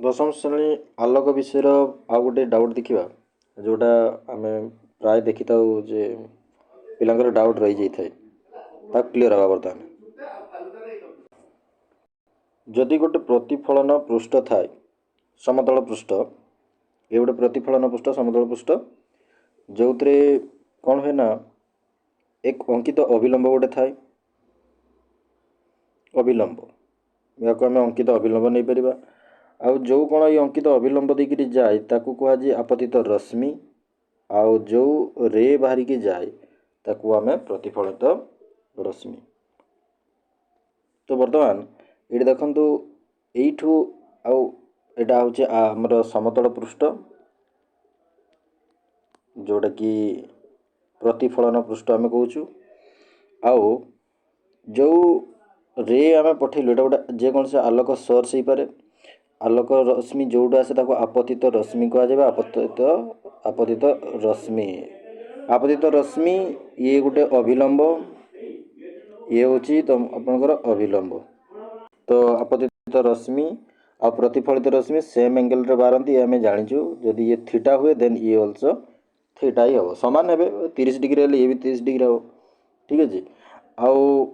दशम श्रेणी आलोक विषय आउ गोटे डाउट देखा जोटा आम प्राय देखी था जे पिलांकर डाउट रही जाए क्लीयर हवा बर्तमान जदि गोटे प्रतिफलन पृष्ठ थाए समतल पृष्ठ ये गोटे प्रतिफलन पृष्ठ समतल पृष्ठ जो कौन हुए ना एक अंकित अभिलंब गोटे थाए अभिलंब या आम अंकित अभिलंब नहीं पार आउ जो कौन ये अंकित अभिलंब देकर जाए ताकू कहुए आपतित रश्मि आउ जो रे बाहर की जाए ताकू आम प्रतिफलित रश्मि। तो बर्तमान ये देखु यू आउटा हूँ आमर समतल पृष्ठ जोटा कि प्रतिफलन पृष्ठ आम कहूँ आउ जो रे आम पठेलु एटा गोटे जेकोसी आलोक सोर्स हो पारे आलोक रश्मि जोटा आसे ताको आपतित रश्मि कहुए आपतित रश्मि आपतित रश्मि ये गोटे अभिलंब ये हूँ तुम आपंकर अभिलंब। तो आपतित रश्मि आ प्रतिफलित रश्मि सेम एंगल रे बारंती आम जाचु जदि ये थीटा हुए देन ये ऑल्सो थीटा ही हम सामान हे 30 डिग्री हेल्ले ये भी 30 डिग्री हम ठीक अच्छे। आउ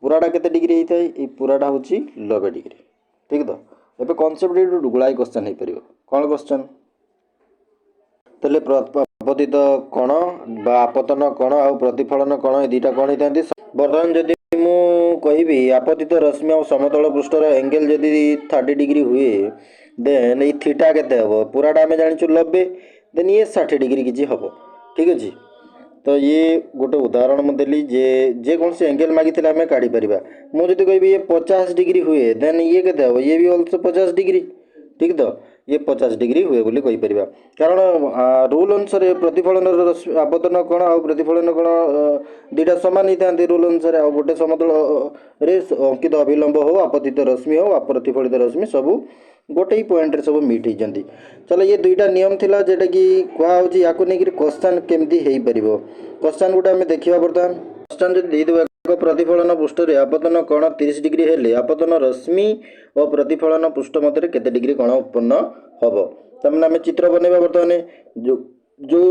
पूराटा केते डिग्री होता है ये पूराटा हूँ 90 डिग्री ठीक तो ये कनसेप्ट गुड़ाई क्वेश्चन हो पार कौन क्वेश्चन तेल आपतित कण बा आपतन कण आ प्रतिफलन कण ये दुटा कण होता बर्तमान जदि मु कहि आपतित रश्मि और समतल पृष्ठर एंगल जदि 30 डिग्री हुए देन ये थीटा केते हम पूराटा आम जाचु 90 देन ये 60 डिग्री किसी हम ठीक अच्छे। तो ये गोटे उदाहरण मुझे जेकोसी एंगल मागी आम काढ़ी पार मुझे कहि ये 50 डिग्री हुए देन ये केते हम ये भी ऑल्सो 50 डिग्री ठीक तो ये 50 डिग्री हुए बोली कहि परिबा कारण रूल अनुसार प्रतिफलन आपतन कण आ प्रतिफलन कण दुटा सामान ही रूल अनुसार आ गोटे समतल रे अंकित अभिलंब हो आपतित रश्मि हो प्रतिफलित रश्मि सब गोटे ही पॉइंट रे सब मिट होती। चलो ये दुईटा नियम थिला जेटा कि कहुच्छी या क्वेश्चन केमती हो पार क्वेश्चन गोटे आम देखा बर्तमान क्वेश्चन जब देदेव प्रतिफलन पृष्ठ आपतन कण 30 डिग्री हेले आपतन रश्मि और प्रतिफलन पृष्ठ मध्य केते डिग्री कण उत्पन्न हम तमें आम चित्र बनवा बर्तमान जो जो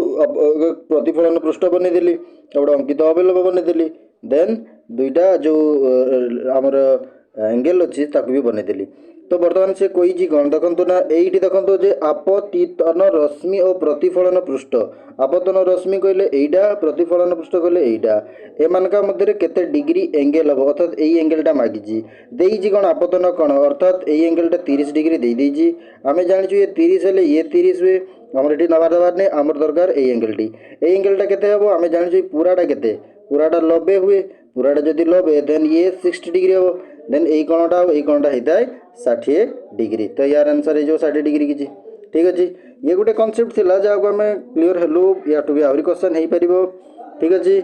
प्रतिफलन पृष्ठ बनईदेली गोटे अंकित अभिलंब बनईदेली देन दुईटा जो आमर एंगल अच्छी ताकू भी बनईदेली। तो बर्तमान से कही कौन देखो ना ये देखो जे आपतितन रश्मि और प्रतिफलन पृष्ठ आपतन रश्मि कहले एटा प्रतिफलन पृष्ठ कहले एटा एमानका मध्य केते डिग्री एंगल हम अर्थात यही एंगलटा मागिची देइची कौन आपतन कण अर्थात यही एंगलटा 30 डिग्री देइची आम जाचु ये 30 हेले ये 30 हुए आमर ये नबार दबार नहीं आमर दरकार यही एंगलटा केते हम आम जाचु पूराटा केते पूराटा 90 हुए पूराटा जदि 90 देन ये 60 डिग्री हम देन यही कणटा होता है 60 डिग्री। तो यार आंसर है 60 डिग्री किसी ठीक अच्छे। ये गोटे कनसेप्ट थिला जहाँ आम क्लीयर हेलु या भी आहरी क्वेश्चन हो पार ठीक अच्छे।